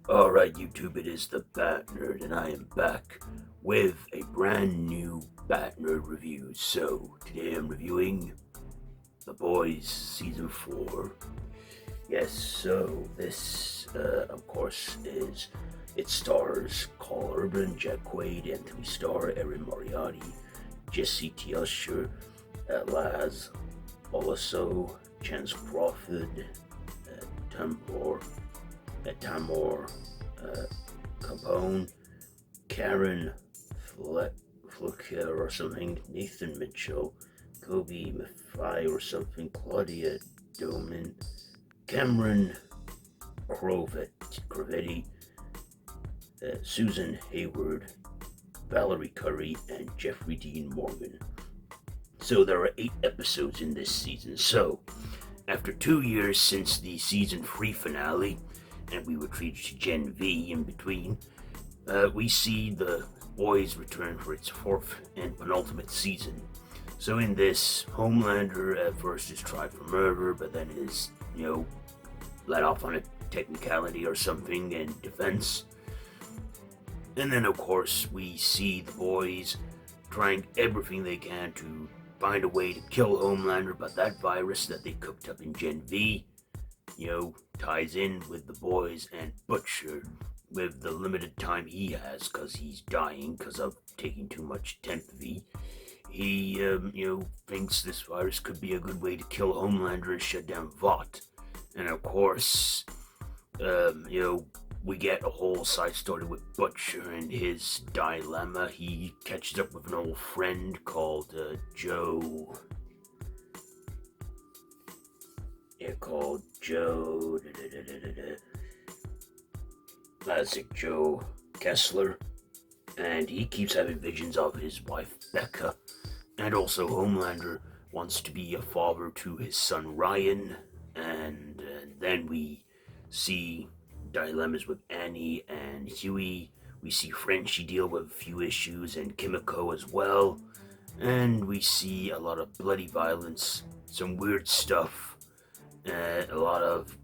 Alright, YouTube, it is the Bat Nerd, and I am back with a brand new Bat Nerd review. So, today I'm reviewing The Boys Season 4. Yes, so this, of course, it stars Carl Urban, Jack Quaid, Anthony Starr, Erin Moriarty, Jesse T. Usher, Laz, Olaso, Chance Crawford, Tambor, Tamor, uh, Capone, Karen Flucker or something, Nathan Mitchell, Kobe Maffei or something, Claudia Doman, Cameron Crovetti, Susan Hayward, Valerie Curry, and Jeffrey Dean Morgan. So there are 8 episodes in this season. So, after 2 years since the season 3 finale, and we were treated to Gen V in between, we see the boys return for its 4th and penultimate season. So in this, Homelander at first is tried for murder, but then is, let off on a technicality or something in defense. And then, of course, we see the boys trying everything they can to find a way to kill Homelander, but that virus that they cooked up in Gen V, ties in with the boys and Butcher with the limited time he has because he's dying because of taking too much Temp V. He, thinks this virus could be a good way to kill Homelander and shut down Vought. And of course, we get a whole side story with Butcher and his dilemma. He catches up with an old friend called Joe. Yeah, called Joe. Classic Joe Kessler. And he keeps having visions of his wife Becca. And also, Homelander wants to be a father to his son Ryan. And then we see dilemmas with Annie and Huey. We see Frenchie deal with a few issues, and Kimiko as well. And we see a lot of bloody violence, some weird stuff, a lot of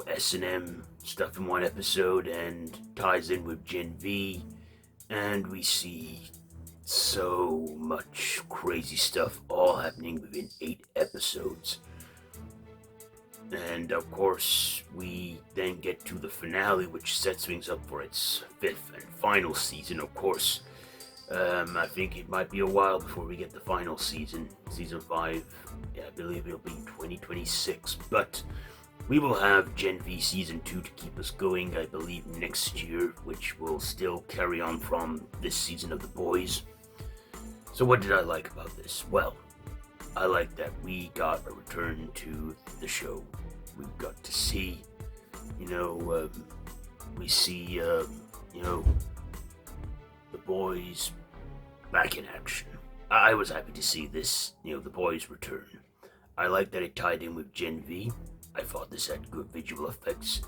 S&M stuff in one episode, and ties in with Gen V. And we see so much crazy stuff all happening within 8 episodes. And of course, we then get to the finale, which sets things up for its 5th and final season. Of course, I think it might be a while before we get the final season, season 5. Yeah, I believe it'll be 2026. But we will have Gen V season 2 to keep us going, I believe, next year, which will still carry on from this season of The Boys. So, what did I like about this? Well, I like that we got a return to the show. We got to see, we see, the boys back in action. I was happy to see this, the boys return. I like that it tied in with Gen V. I thought this had good visual effects.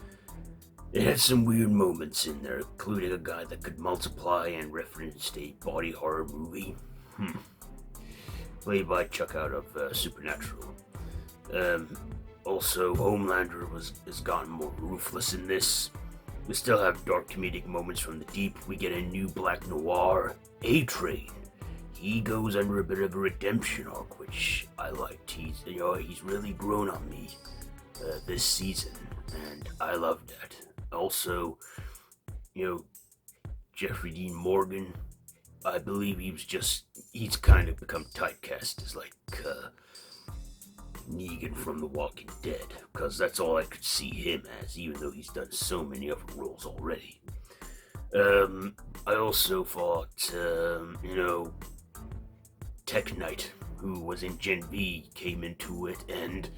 It had some weird moments in there, including a guy that could multiply and referenced a body horror movie. Played by Chuck out of Supernatural. Also, Homelander has gotten more ruthless in this. We still have dark comedic moments from the deep. We get a new Black Noir, A-Train. He goes under a bit of a redemption arc, which I liked. He's really grown on me this season, and I love that. Also, Jeffrey Dean Morgan, I believe he's kind of become typecast as like Negan from The Walking Dead, because that's all I could see him as, even though he's done so many other roles already. I also thought, Tech Knight, who was in Gen V, came into it, and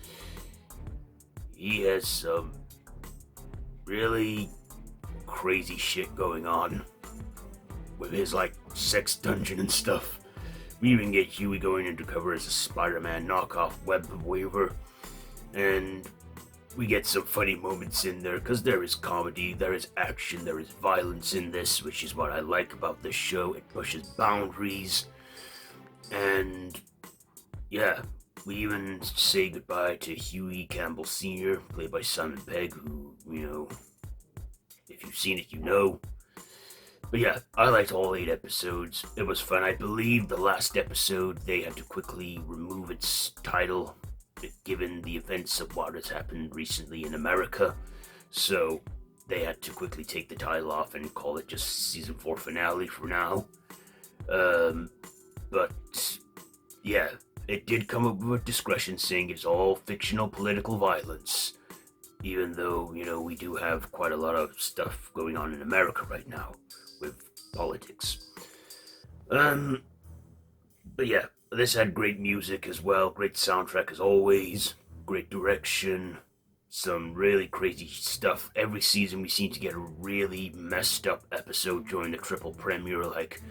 he has some really crazy shit going on with his sex dungeon and stuff. We even get Huey going undercover as a Spider-Man knockoff web weaver, and we get some funny moments in there because there is comedy, there is action, there is violence in this, which is what I like about this show. It pushes boundaries, and yeah, we even say goodbye to Huey Campbell Sr., played by Simon Pegg, who If you've seen it, you know. But yeah, I liked all 8 episodes. It was fun. I believe the last episode, they had to quickly remove its title, given the events of what has happened recently in America. So they had to quickly take the title off and call it just season 4 finale for now. But yeah, it did come up with discretion, saying it's all fictional political violence. Even though, we do have quite a lot of stuff going on in America right now with politics. But yeah, this had great music as well, great soundtrack as always, great direction, some really crazy stuff. Every season we seem to get a really messed up episode during the triple premiere. Like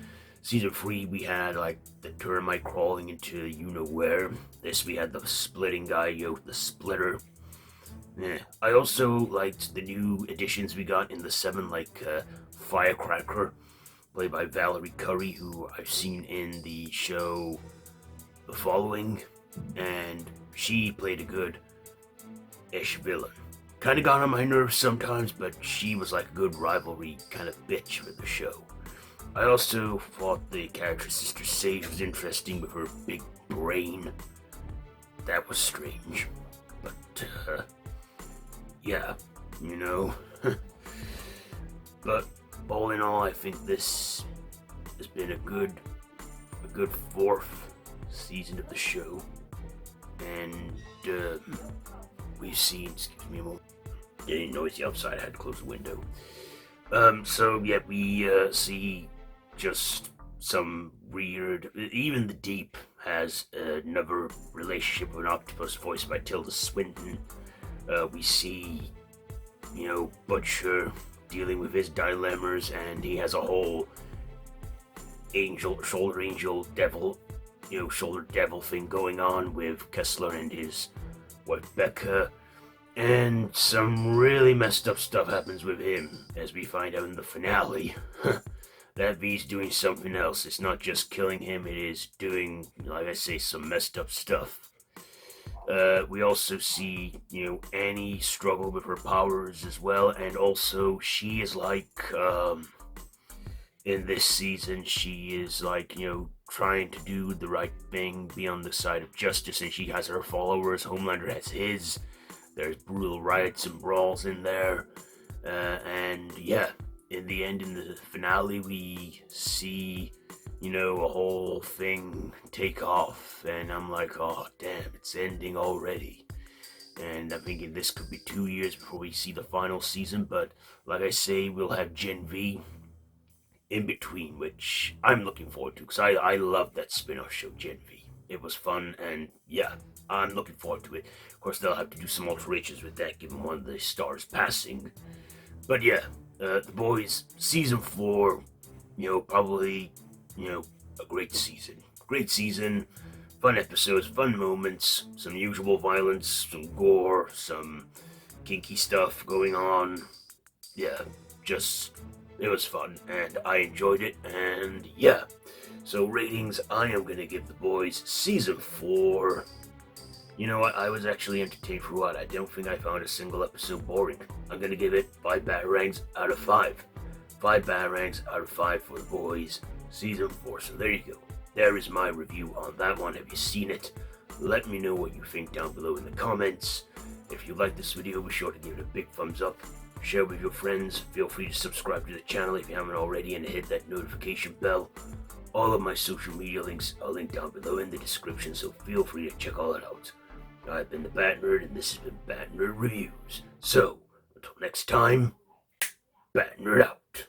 season 3 we had like the termite crawling into you-know-where. This we had the splitting guy, the splitter. Yeah. I also liked the new additions we got in the 7, like Firecracker, played by Valerie Curry, who I've seen in the show The Following, and she played a good-ish villain. Kind of got on my nerves sometimes, but she was like a good rivalry kind of bitch for the show. I also thought the character Sister Sage was interesting with her big brain. That was strange, but yeah, But all in all, I think this has been a good 4th season of the show, and we've seen. Excuse me a moment. Getting noisy outside. I had to close the window. So yeah, we see just some weird. Even the Deep has another relationship with an octopus voiced by Tilda Swinton. We see, Butcher dealing with his dilemmas, and he has a whole shoulder devil thing going on with Kessler and his wife Becca, and some really messed up stuff happens with him, as we find out in the finale. That V's doing something else. It's not just killing him, it is doing, like I say, some messed up stuff. We also see, Annie struggle with her powers as well, and also she is like, in this season, she is like, trying to do the right thing, be on the side of justice, and she has her followers. Homelander has his. There's brutal riots and brawls in there, and yeah, in the end, in the finale, we see, a whole thing take off, and I'm like, oh damn, it's ending already. And I'm thinking this could be 2 years before we see the final season, but like I say, we'll have Gen V in between, which I'm looking forward to, because I love that spin-off show, Gen V. It was fun, and yeah, I'm looking forward to it. Of course, they'll have to do some alterations with that, given one of the stars passing. But yeah, The Boys, season 4, probably, a great season. Great season, fun episodes, fun moments, some usual violence, some gore, some kinky stuff going on. Yeah, it was fun, and I enjoyed it, and yeah. So ratings, I am going to give The Boys season 4. You know what, I was actually entertained throughout. I don't think I found a single episode boring. I'm going to give it 5 batarangs out of 5. 5 batarangs out of 5 for The Boys season 4. So there you go. There is my review on that one. Have you seen it? Let me know what you think down below in the comments. If you like this video, be sure to give it a big thumbs up. Share with your friends. Feel free to subscribe to the channel if you haven't already, and hit that notification bell. All of my social media links are linked down below in the description, so feel free to check all it out. I've been the Bat Nerd, and this has been Bat Nerd Reviews. So, until next time, Bat Nerd out.